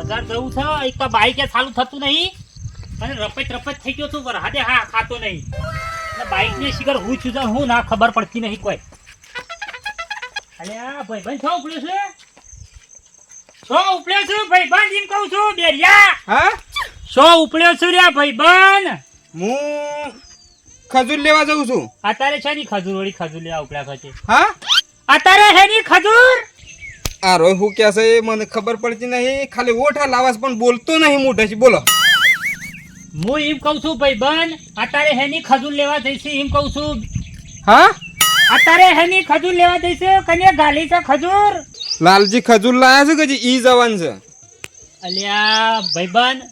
બજાર જવું છે એક તો બાઈક ચાલુ થતું નહીં અને રપટ થઈ ગયો છું વરહાદે હા ખાતો નહીં અને બાઈક ને શિખર હું છું હું ના ખબર પડતી નહીં કોઈ અલ્યા ભાઈબંધ છો ઉપડ્યો છું ભાઈબંધ એમ કહું છું બેરિયા હા શો ઉપડ્યો છું રે ભાઈબંધ હું ખજૂર લેવા જઉં છું અત્યારે છે ની ખજૂર વળી ખજૂર લેવા ઉપડ્યા છે હા અત્યારે હે ની ખજૂર આ રોય હું ક્યાં છે મને ખબર પડતી નહીં ખાલી ઓઠા લાવાસ પણ બોલતો નહીં મોઢેથી બોલો હું એમ કહું છું ભાઈબંધ અત્યારે હેની ખજૂર લેવા જઈશે એમ કહું છું હા અત્યારે હેની ખજૂર લેવા જઈશે કને ગાલી છે ખજૂર લાલજી ખજૂર લાયા છે કે ઈ જવાન છે અલ્યા ભાઈબંધ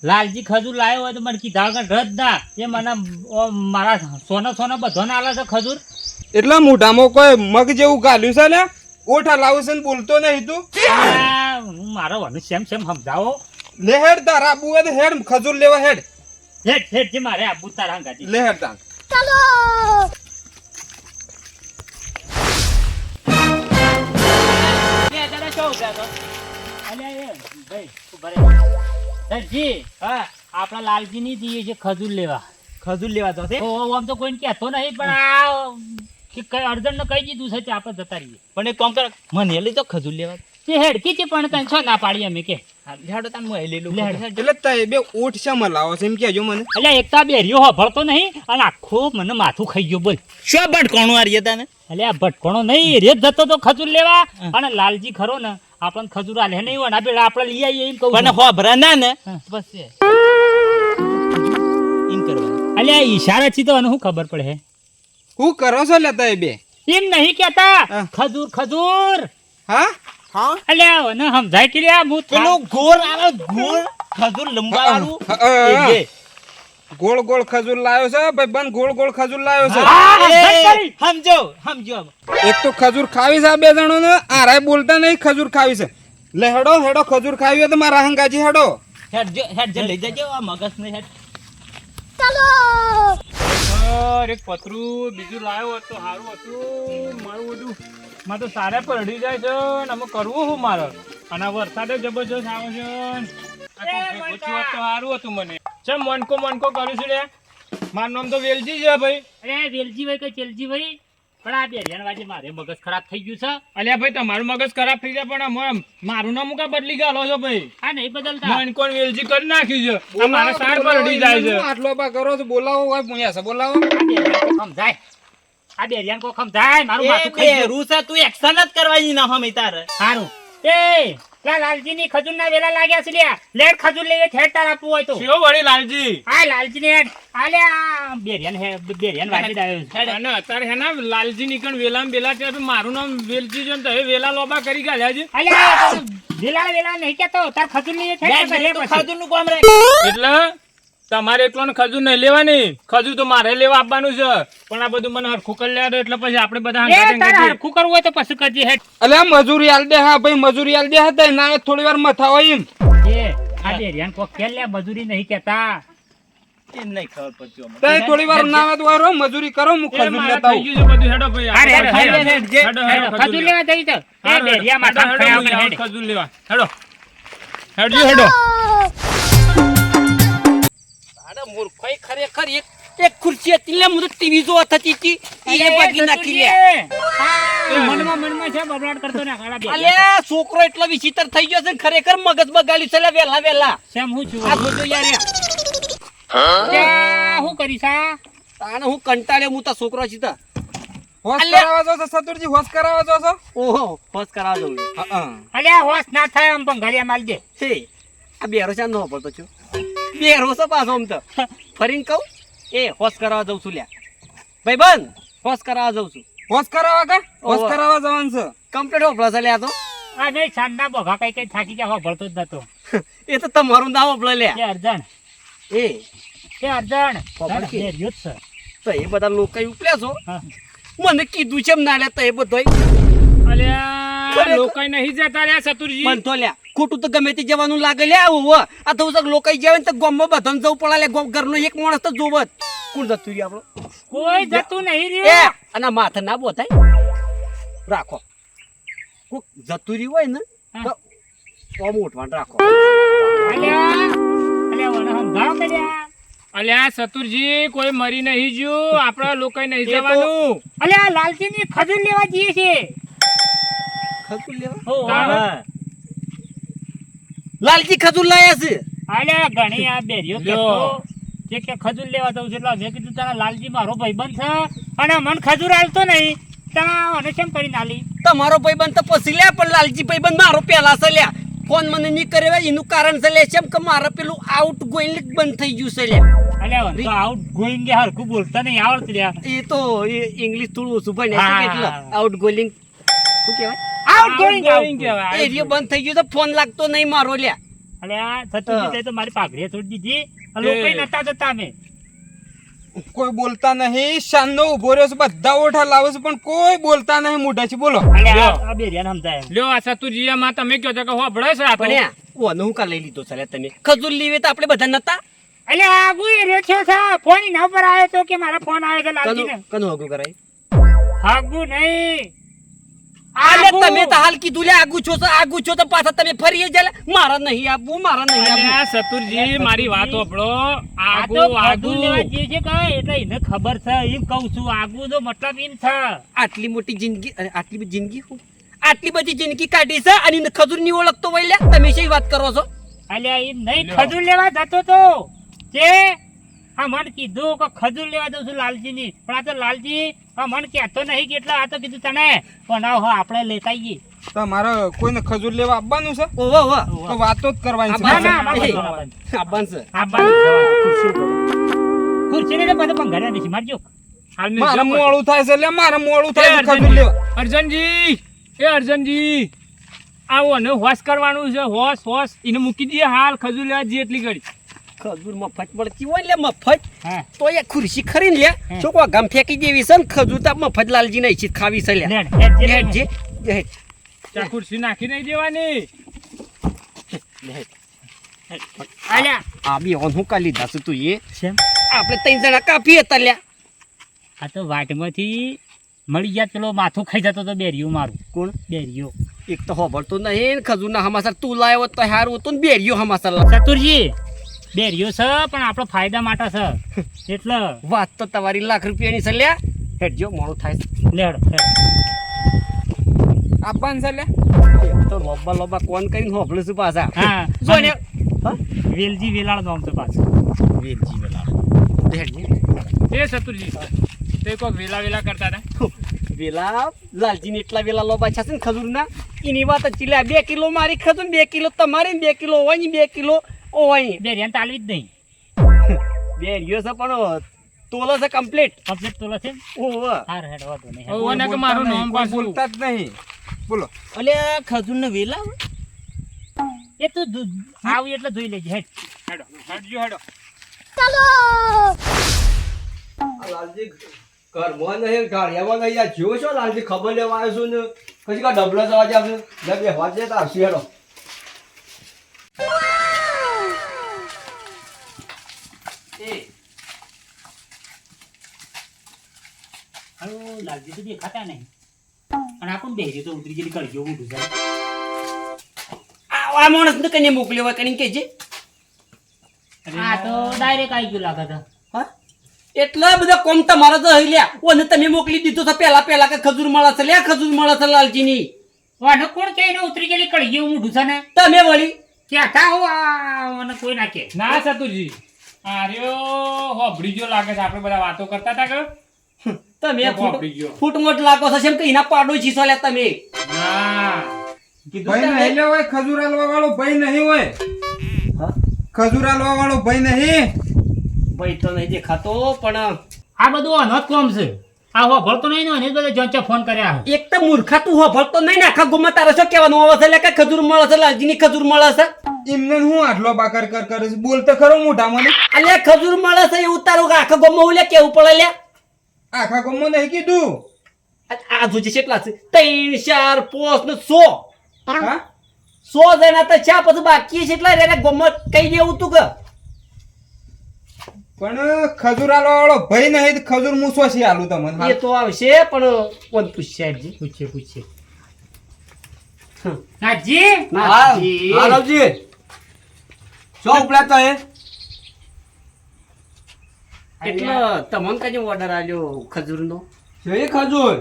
લાલજી ખજૂર લાવ્યો હોય તો મને કીધા વગર રદ ના એ મને મારા સોનો બધો ના આલે છે ખજૂર એટલા મોઢામાં કોઈ મગ જેવું ગાલ્યું છે ને ઓઠા લાવું છે ને બોલતો નહીં તું હું મારો વાનું સેમ સમજાવો લે હેડ તારા આબુ હોય તો હેડ ખજૂર લેવા હેડ હેડ જે મારે આબુ તારા ગાડી લે હેડ તાર ચાલો આપડા લાલજી ની જઈએ છે ખજૂર લેવા જશે આમ તો કોઈને કહેતો નહીં પણ આ અર્જન ને કહી દીધું છે આપણે જતા રહીએ પણ એક કામ કર મને લઈ તો ખજૂર લેવા તે હેડકી છે પણ તને છો ના પાડી અમે કે હેડો તને હું લઈ લઉં એટલે તે બે ઓઠ શામાં લાવો છે એમ કહેજો મને એટલે એકતા બેરિયો હોભળતો નહીં અને આખો મને માથું ખાઈ ગયો બોલ શું ભટકોણું આ રહ્યા તને એટલે આ ભટકોણો નહીં રેત જતો તો ખજૂર લેવા અને લાલજી ખરો ને આપણને ખજૂર આલે નહીં હોય ને આપણે લઈ આવીએ એમ કહું પણ હોભરા ના ને બસ એમ કરવા એટલે ઈશારાથી તો અને શું ખબર પડે હે હું કરો છો લેતા એ બે એમ નહીં કેતા ખજૂર હા હા એટલે ને સમજાય કે લ્યા હું પેલું ગોળ આવે ગોળ ખજૂર લંબા વાળું ગોળ ગોળ ખજૂર લાવ્યો છે ભાઈ બંધ ગોળ ખજૂર લાવ્યો છે સમજો એક તો ખજૂર ખાવી છે આ બે જણો ને આરાય બોલતા નહીં ખજૂર ખાવી છે લે હેડો ખજૂર ખાવી હોય તો મારા હંગાજી હેડો હેડ લઈ જજો આ મગજ ને હેડ એક પતરું બીજું લાવ્યો તો સારું હતું મારું બધું માં તો સારા પરડી જાય છે ને અમે કરવું શું મારે અને વરસાદે જબરજસ્ત આવે છે તો સારું હતું મને ચમ મનકો કર્યું છે રે મારું નામ તો વેલજી છે ભાઈ અરે વેલજી ભાઈ કે ચેલજી ભાઈ પણ આ બેરિયાન વાજે મારે મગજ ખરાબ થઈ ગયું છે અલ્યા ભાઈ તમારું મગજ ખરાબ થઈ જાય પણ મારું નામ કા બદલી ગાલો છો ભાઈ આ નહીં બદલતા મનકો વેલજી કરી નાખ્યું છે મારા સાર પરડી જાય છે આટલો બા કરો તો બોલાવો હોય પુણ્યા છે બોલાવો સમજાય આ બેરિયાન કો સમજાય મારું માથું ખાઈ ગયું રૂસા તું એક્શન જ કરવાની ના હમે તારે સારું એ લા લાલજી ની ખજૂર ના વેલા લાગ્યા છે લ્યા લેટ ખજૂર લેવે થેટ તાર આપવું હોય તો શિયો વળી લાલજી હા લાલજી ને આલે આ બેરિયાન વાજી દાયો છે અને અત્યારે હે ના લાલજી ની કણ વેલા બેલા તે મારું નામ વેલજી છે તો વેલા લોબા કરી ગાલ્યા છે અલે વેલા નહીં કેતો તાર ખજૂર લેવે થેટ ખજૂર નું કામ રે એટલે તમારે એકલો ને ખજૂર નહીં લેવાની ખજૂર તો મારે લેવા આપવાનું છે પણ આ બધું મને હરખું કરી લેવા દો એટલે પછી આપણે બધા હરખું કરવું હોય તો પછી કરજે હેડ અલે મજૂરી આલ દે હા ભાઈ મજૂરી આલ દે હતા ના થોડી વાર મથા હોય એમ એ આ બેરિયાન કો કે લે મજૂરી નહીં કેતા એમ નહીં ખબર પડતી તે થોડી વાર ના આવે તો વારો મજૂરી કરો હું ખજૂર લેતા આવું બધું હેડો ભાઈ હેડો ખજૂર લેવા જઈ તો એ બેરિયા માથા ખાયા હેડ ખજૂર લેવા હેડો મૂર્ખોય ખરેખર એક ખુરશી હતી લે મું ટીવી જોવા થતી હતી એ બાકી નાખી લે મનમાં છે બબડાટ કરતો ને ગાડા બે અલે છોકરો એટલો વિચિત્ર થઈ ગયો છે ખરેખર મગજ બગાડ્યું છે લે વેલા સેમ હું છું આ જોજો યાર હું કરીશ આ તાણે હું કંટાળ્યો હું તો છોકરો છે તો હોશ કરાવવા જો છો સતુરજી હોશ કરાવવા જો છો ઓહો હોશ કરાવ દઉં અલ્યા હોશ ના થાય આમ પણ ઘડિયા માલ દે છે આ બેરો ચા નો પડતો છું બેરો છે પાછો આમ તો ફરીને કહું એ હોશ કરાવવા જઉં છું લ્યા ભાઈ બંધ હોશ કરાવવા જઉં છું હોશ કરાવવા કા હોશ કરાવવા જવાનું છે કમ્પ્લીટ હોપળો છે લ્યા તો આ નહીં સાંજના બોઘા કઈ થાકી ગયા ભળતો જ નતો એ તો તમારું નામ હોપળો લ્યા એ અર્જણ છે તો એ બધા લોકો ઉપલ્યા છો મને કીધું છે એમ ના લે તો એ બધો અલ્યા લોકાઈ નહીં જતા લ્યા સતુરજી બંધો લ્યા ખોટું તો ગમે તે જવાનું લાગે લ્યા આવું આ તો લોકાઈ જાય ને તો ગામમાં બધાને જવું પડે લે ઘરનો એક માણસ તો જોવત કોણ જતું રહ્યું આપણો કોઈ જતું નહીં એ રહ્યું અને માથે ના બોથાય રાખો કોક જતું રહ્યું હોય ને તો ઓમ ઉઠવાન રાખો અલ્યા મને સમજાવો કે લ્યા. અલ્યા સતુરજી કોઈ મરી નહીં જ્યું આપણા લોકો નહીં એ તો- જવાનું અલ્યા લાલજીની ખજૂર લેવા જઈએ છીએ. ખજૂર લેવા હો, હા. લાલજી ખજૂર લાયા છે અલ્યા ઘણી આ બેરીઓ લ્યો. કહેતો કે ખજૂર લેવા જવું છે એટલે મેં કીધું તારા લાલજી મારો ભાઈબંધ છે અને મને ખજૂર આલતો નહીં તારા મને કેમ કરીને આલી. તમારો ભાઈબંધ તો પછી લે પણ લાલજી ભાઈબંધ મારો પહેલા છે લ્યા ફોન મને નહીં કરે એનું કારણ છે લે કેમ કે મારે પેલું આઉટ ગોઈંગ બંધ થઈ ગયું છે લ્યા અલ્યા મને તો આઉટ ગોઈંગ કે હરખું બોલતા નહીં આવડતું લ્યા. એ તો ઇંગ્લિશ થોડું ઓછું ભણ્યા છે હા. એટલે આઉટ ગોઈંગ શું કહેવાય આઉટ ગોઈંગ Outgoing કહેવાય. એ રહ્યો બંધ થઈ ગયું તો ફોન લાગતો નહીં મારો લ્યા અલ્યા સતુજી તો મારી પાઘડીએ છોડી દીધી લોકો નતા જતા અમે. કોઈ બોલતા નહીં શાનનો ઉભો રહ્યો છે બધા ઓઠા લાવે છે પણ કોઈ બોલતા નહીં મોઢાથી બોલો અલ્યા લ્યો. આ બેરિયાને સમજાય એમ. લ્યો આ સતુરજી માં તમે કહો છો કે હોભળે છે આ તો. પણ ઓને હું કા લઈ લીધો છે લ્યા તમે ખજૂર લેવી તો આપણે બધા નતા અલ્યા આગુ એ રેખ્યો છે ફોન એના ઉપર આવ્યો તો કે મારા ફોન આવ્યો છે લાલજીને. કનું હગું કરાય આગુ નહીં આલે આગુ. તમે તો હાલ કીધું લે આગુ છો તો પાછા તમે ફરી જાય મારા નહીં આપવું મારા નહીં આપવું અલ્યા સતુરજી મારી વાત હોભળો આ આગુ તો આગુ ખજૂર લેવા જઈએ છે કે એટલે એને ખબર છે એમ કહું છું આગુ તો મતલબ એમ છે. આટલી મોટી જિંદગી અરે આટલી બધી જિંદગી હું આટલી બધી જિંદગી કાઢી છે અને એને ખજૂર ની ઓળખતો હોય લે તમે શી વાત કરો છો અલ્યા એમ નહીં લ્યો. ખજૂર લેવા જતો તો તે આ મને કીધું કે ખજૂર લેવા જઉં છું લાલજીની પણ આ તો લાલજી આ મને કહેતો નહીં કે એટલે આ તો કીધું તને પણ આવો આપણે લેતા આવીએ. તમારે કોઈને ખજૂર લેવા આપવાનું છે ઓહો ઓહો તો વાતો જ કરવાની ના, છે ના, આમાં એ, બધું આબાન છે આ બાજુ જવાનું. ખુરશી ને બધું ભંગારે બેસી મારજો. હાલ મારે મેં મોડું થાય છે એટલે મારે મોડું એ થાય છે ખજૂર લેવા અર્જનજી એ અર્જનજી આવો ને હોશ કરવાનું છે હોશ એને મૂકી દઈએ હાલ ખજૂર લેવા જઈએ એટલી ઘડી ખજૂર મફત મળતી હોય લે મફત હા તો એ ખુરશી ખરીને લે શું કહો ગામ ફેંકી દેવી છે ને ખજૂર તો મફત લાલજી નહીં છે ખાવી છે લે લેડ, હેડ, જે હેડ લેડ. જે હેડ ત્યાં ખુરશી નાખી નહીં દેવાની હેડ અલ્યા આ બી ઓન હું કા લીધા છે તું એ શેમ? આપણે ત્રણ જણા કાપી હતા લ્યા આ તો વાટમાંથી મળી ગયા પેલો માથું ખાઈ જતો તો બેરીઓ મારું કોણ બેરીઓ એક તો હોબળતો નહીં ખજૂરના હમાસર તું લાવ્યો તો હારું હતું ને બેરિયો હમાસર લાવ્યો. ચતુરજી બેરીઓ છે પણ આપણો ફાયદા માટે છે એટલે વાત તો તમારી લાખ રૂપિયાની છે લ્યા હેડજો મોડું થાય છે. લેડ આપવાનું છે લે એક તો લોબા લોબા કોણ કરીને હોબળું છું પાછા હા જો ને હા? વેલજી વેલાળ નામ તો પાછું વેલજી વેલા હેડજે એ સતુરજી તે કોક વેલા કરતા હતા વેલા લાલજીને એટલા વેલા લોબા છે ને ખજૂરના એની વાત જ ચીલા 2 કિલો મારી ખજૂર 2 કિલો તમારી 2 કિલો હોય ને 2 કિલો ઓય બેરિયાને તાલવી જ નહીં બેરિયો છે પણ તોલો છે કમ્પ્લીટ કમ્પ્લીટ તોલો છે ઓહો હાર હેડ વાંધો નહીં ઓ, ઓને કે મારું નામ કોઈ પાછું બોલતા જ નહીં બોલો અલે ખજૂરને વેલા એ તું આવી એટલે જોઈ લેજે હેડ હેડો હેડજો હેડો લાલજી ઘરમાં નહીં ગાડિયામાં નહીં આ જો છો લાલજી ખબર લેવા આવ્યો છું ને પછી કા ડબલા જવા જાવ છે બે વાત જતા આવશે હેડો હાલો લાલજી તો દેખાતા નહીં અને આપણને બેરી તો ઉતરી ગયેલી કરી ગયો મોટું છે આ માણસ ને કને મોકલ્યો હોય કને કેજે આ તો ડાયરેક્ટ આવી ગયું લાગે છે હા એટલા બધા કોમ તમારા તો હઈ લ્યા ઓને તમે મોકલી દીધો તો પહેલા કે ખજૂર મળે છે લે ખજૂર મળે છે લાલજીની વાને કોણ કે એને ઉતરી ગયેલી કરી ગયું મોટું છે ને તમે વળી ક્યાં થા હો આ કોઈ ના કે ના સતુરજી આર્યો હોભળી ગયો લાગે છે આપણે બધા વાતો કરતા હતા કે તમે વાપરી ગયો. ફૂટમોટ લાગો છો જેમ કે એના પાડો છીસો લે તમે ના ભાઈ નહીં લે હોય ખજૂર આલવા વાળો ભાઈ નહીં હોય હા? ખજૂર આલવા વાળો ભાઈ નહીં ભાઈ તો નહીં દેખાતો પણ આ બધું અનોત કોમ છે આ હો ભળતો નહીં ને એને બધા જંચા ફોન કર્યા એક તો મૂર્ખા તું હોભળતો નહીં ને આખા ગુમા તારે શું કહેવાનું આવે છે લે કે ખજૂર મળે છે લાલજીની ખજૂર મળે છે એમને હું આટલો બાકર કર કરે છે બોલતો ખરો મોઢામાં અલ્યા ખજૂર મળે છે એવું તારું આખા ગોમાં હું લે કેવું પડે લે આખા ગામમાં નહીં કીધું આ જોજે કેટલા છે 3 4 5 ને 100 હા 100 જણા તો ચા પછી બાકી છે એટલા રે ગોમાં કઈ દેવું તું કે પણ ખજૂર આલવા વાળો ભાઈ નહીં તો ખજૂર મૂસવા છે આલું તમને એ તો આવશે પણ કોણ પૂછશે પૂછે નાથજી નાથજી. હાલવજી શું ઉપલા તો એ એટલે તમને કઈ ઓર્ડર આલ્યો ખજૂરનો જઈ ખજૂર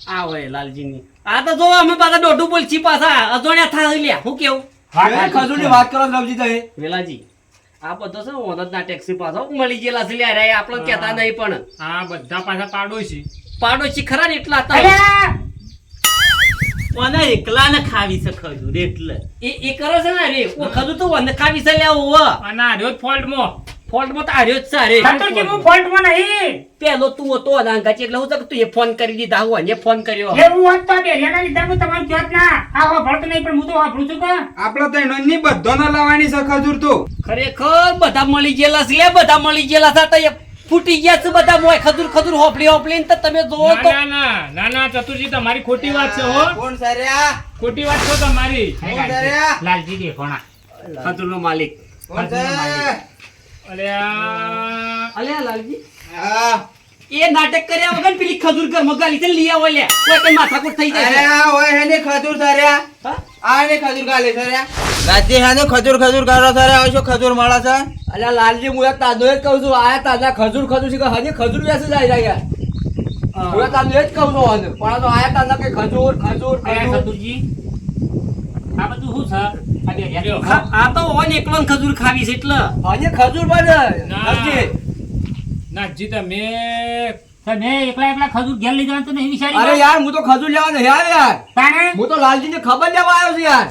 આ હોય લાલજીની આ તો જો અમે પાછા દોઢું બોલછી પાછા અજોણ્યા થા લ્યા હું કેવું જઈ ખજૂરની વાત કરો રવજી તો એ વેલાજી આ બધો છે ઓનરના ટેક્સી પાછો મળી ગયેલા છે લ્યા રે આપણે કહેતા નહીં પણ આ બધા પાછા પાડોશી પાડોશી ખરા ને એટલા હતા અલ્યા મને એકલા ને ખાવી છે ખજૂર એટલે એ કરે છે ને રે ઓ ખજૂર તો વને ખાવી છે લ્યા ઓ અને આ રહ્યો ફોલ્ટમાં ફોલ્ટમાં તો આર્યો જ છે રે સંતોષજી હું ફોલ્ટમાં નહીં પેલો તું હતો અનાંગાચી એટલે હું તો તું એ ફોન કરી દીધા હું અને ફોન કર્યો એવું હોત તો ડેરિયાના લીધા હું તમારું કહેત ના આ વાપરતો નહીં પણ હું તો વાપરું છું કે આપડે તો એનો ની બધોને લાવવાની છે ખજૂર તો ખરેખર બધા મળી ગયેલા છે લે બધા મળી ગયેલા છે તો એ ફૂટી ગયા છે બધા મોય ખજૂર ખજૂર હોપલી તો તમે જોવો તો ના ના ના ના ચતુરજી તમારી ખોટી વાત છે હો કોણ સર્યા ખોટી વાત છે તમારી લાલજી દેખોણા ખજૂરનો માલિક કોણ છે અલ્યા અલ્યા લાલજી હા એ નાટક કર્યા વગર પેલી ખજૂર ઘર મગાલી છે લઈ આવો લ્યા કોઈ કઈ માથાકૂટ થઈ અરે જાય આ હોય હેને ખજૂર સર્યા હા? આ ને ખજૂર ગાલે સર્યા રાજ્ય હાને ખજૂર ખજૂર કરો સર્યા હોય શું ખજૂર મળે છે અલ્યા લાલજી હું એક તાજો જ કહું છું આયા તાજા ખજૂર ખજૂર છે કે હજી ખજૂર બેસી જાય યાર હું એક તાજો જ કહું છું હજી. પણ આ તો આયા તાજા કઈ ખજૂર ખજૂર અલ્યા ખજૂર સંતોષજી આ બધું શું છે આ ડેરિયા હા, આ તો ઓન એકલો ને ખજૂર ખાવી છે એટલે હજી ખજૂર બને ના. સમજી? નાથજી તમે તમે એકલા એકલા ખજૂર ઘેર લઈ જવાનું તો નહીં વિચારી અરે યાર હું તો ખજૂર લેવા નહીં આવ્યો યાર તાણે હું તો લાલજી ને ખબર લેવા આવ્યો છું યાર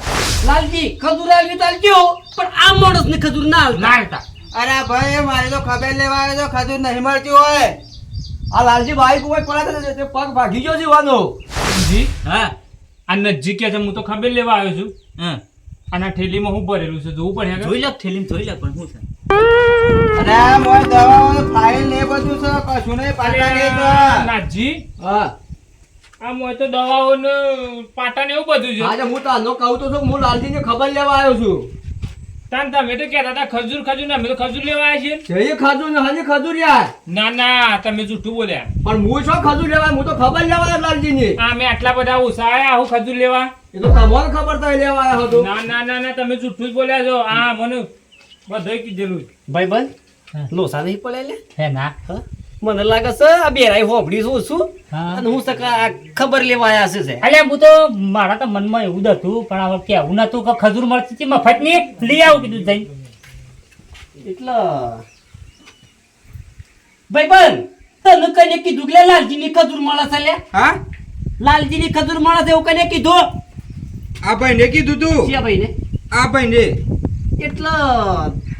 લાલજી ખજૂર આલવી તો આલજો પણ આ માણસ ને ખજૂર ના ના આલતા હાલતા અરે ભાઈ મારે તો ખબર લેવા આવ્યો તો ખજૂર નહીં મળતી હોય આ લાલજી બાઈક ઉપર પડ્યા છે તે પગ ભાગી ગયો છે વાનો જી હા આ નજીક કે છે હું તો ખબર લેવા આવ્યો છું હા આના ઠેલીમાં હું ભરેલું છે જોવું પડે આગળ? જોઈ લે થેલીમ જોઈ લે પણ શું છે અરે મોય દવાઓ ફાઇલ ને એ બધું છે કશું નહીં પાટા નહીં તો નાથજી હા આ મોય તો દવાઓ ને પાટા ને એવું બધું છે આજે હું તો આનો કહું તો છું હું લાલજી ને ખબર લેવા આવ્યો છું તાન તમે તો કહેતા હતા ખજૂર ખજૂર ને અમે તો ખજૂર લેવા આવ્યા છીએ જઈએ ખજૂર ને હજી ખજૂર યાર ના ના તમે જૂઠું બોલ્યા પણ હું શું ખજૂર લેવા હું તો ખબર લેવા આવ્યો લાલજી ની આ મેં આટલા બધા ઓછા આયા હું ખજૂર લેવા એ તો તમને ખબર તો લેવા આવ્યો હતો ના ના ના ના તમે જૂઠું જ બોલ્યા છો આ મને બધું કીધેલું ભાઈ બંધ લોસા નહીં પડે લે હે ના હા? મને લાગે છે આ બેરાઈ હોપડી છું છું હા. અને હું સકા આ ખબર લેવા આયા છે અલ્યા હું તો મારા તો મનમાં એવું જ હતું પણ હવે કેવું નતું કે ખજૂર મળતી હતી મફત ની લઈ આવું કીધું જઈને એટલે ભાઈ બંધ તને કઈને કીધું કે લે લાલજી ની ખજૂર મળે છે લે હા લાલજી ની ખજૂર મળે છે એવું કઈને કીધું આ ભાઈને કીધું તું છે ભાઈ ને આ ભાઈને એટલે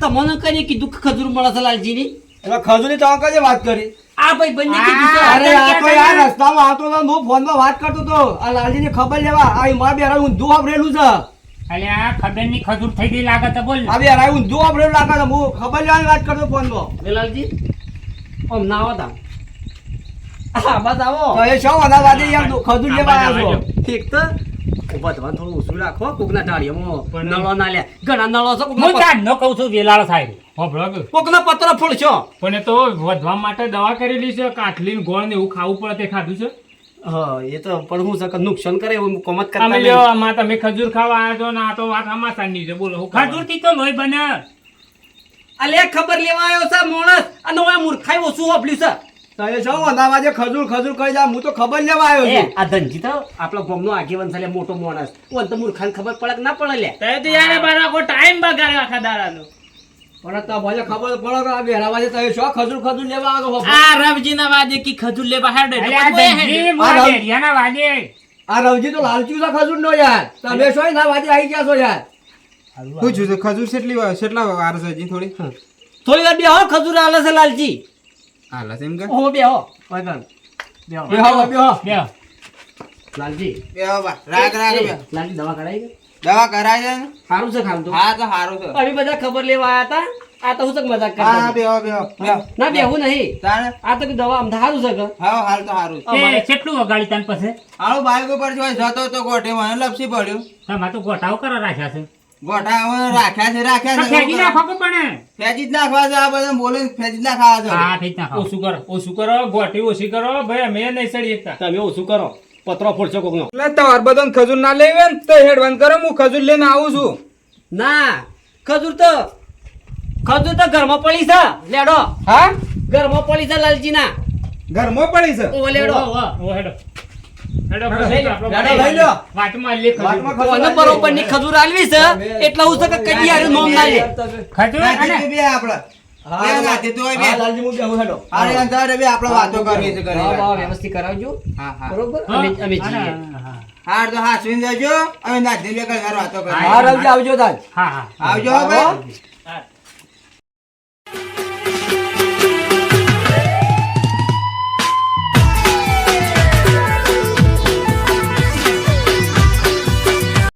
તમને કઈને કીધું કે ખજૂર મળે છે લાલજી ની એટલે ખજૂરની તમે કઈ વાત કરી આ ભાઈ બંને કીધું છે અરે આ તો યાર રસ્તામાં આવતો હતો હું ફોનમાં વાત કરતો હતો આ લાલજી ની ખબર લેવા આ મારા બેરા ઊંધું વાપરેલું છે અલ્યા ખબર ની ખજૂર થઈ ગઈ લાગે તો બોલ આ બેરા ઊંધું વાપરેલું લાગે છે હું ખબર લેવાની વાત કરતો ફોનમાં લે લાલજી આમ ના આવો તા હા બસ આવો તો એ શું વાદા વાદે યાર ખજૂર લેવા આવ્યો છો ઠીક તો ઉભા થવા થોડું ઓછું રાખો કોકના ટાળીઓમાં નળો ના લે ઘણા નળો છે હું કોકના તાર ન કહું છું વેલાળો થાય હોભળો કે? કોકના પત્ર ફોડશો પણ એ તો વધવા માટે દવા કરેલી છે કાટલી ને ગોળ ને એવું ખાવું પડે તે ખાધું છે હા એ તો પણ હું સક નુકસાન કરે એવું કોમત કરતા અમે નહીં. લ્યો આમાં તમે ખજૂર ખાવા આવ્યા છો ને આ તો વાત અમાસાની છે બોલો હું ખાવાનું? ખજૂર થી તો લોહી બને અલે ખબર લેવા આવ્યો છે માણસ અને ઓય મૂર્ખાઈ ઓછું હોપલ્યું છે તો એ શું વાદા વાદે ખજૂર ખજૂર કહી જા હું તો ખબર લેવા આવ્યો એ છું આ ધનજી તો આપણા ગામનો આગેવાન છે લે, મોટો માણસ ઓન તો મૂર્ખાને ખબર પડે કે ના પડે લે પણ તો ભલે ખબર પડે કે આ બેરા વાદે તો એ શું ખજૂર ખજૂર લેવા આવ્યો છો? અલ્યા ધનજી, મોરા ડેરિયાના વાજે આ રવજી તો લાલચુ છે ખજૂર નો યાર તમે શું ના વાદે આવી ગયા છો યાર પૂછ્યું છે ખજૂર કેટલા વાર છે હજી થોડી થોડી વાર બેહો ખજૂર આલે છે લાલજી હાલા છે એમ કે ઓ બેહો વગર બેહો બેહો બેહો બે લાલજી બે બા રાગ રાગ બે લાલજી દવા કરાવી ગઈ દવા કરાય છે ને? સારું છે ખામ તો હા તો સારું છે અમે બધા ખબર લેવા આયા હતા આ તો હું તક મજાક હા કરતા બેહો બેહો બેહો. ના બેહું નહીં તાણે આ તો કે દવા આમ સારું છે કે હા હાલ તો સારું છે એ કેટલું વગાડી તને પછી હાલો બાઈક ઉપર જોઈ જતો તો ગોઠે મને લપસી પડ્યું તમારે તો ગોટાઓ કરો રાખ્યા છે ગોઠા હવે રાખ્યા છે રાખ્યા તો છે ફેંકી નાખો કે પણ ફેંચી જ નાખવા છે આ બધા બોલે ફેંચી જ નાખવા છે હા ફેંકી નાખો ઓછું કરો ગોઠી ઓછી કરો ભાઈ અમે નહીં સડી એકતા તમે ઓછું કરો પતરો ફોડશો કોકનો એટલે તમારે બધાને ખજૂર ના લેવી હોય ને તો હેડવાન કરો, હું ખજૂર લઈને આવું છું. ના ખજૂર તો ઘરમાં પડી છે લેડો હા ઘરમાં પડી છે લાલજી ના ઘરમાં પડી છે. ઓ લેડો ઓ હેડો હેડો લઈ લો, આપણો હેડો, લઈ લો. વાતમાં લે વાતમાં ખજૂર. કોને બરોબર ની ખજૂર આલવી છે એટલે હું છે કે કદી યાર નોમ ના લે ખજૂર નાથી અને તું બે આપણે બે નાથી તું હોય બે. હા, લાલજી હું બેહું હેડો. અરે અંદર બે આપણે વાતો કરવી છે હા, કરી વ્યવસ્થિત કરાવજો હા હા બરોબર હા, અમે જઈએ હા. હાર તો હાસવીને જજો. અમે નાથી બે ઘર વાતો કરી હા, રવજી આવજો તાન. હા હા આવજો હો ભાઈ.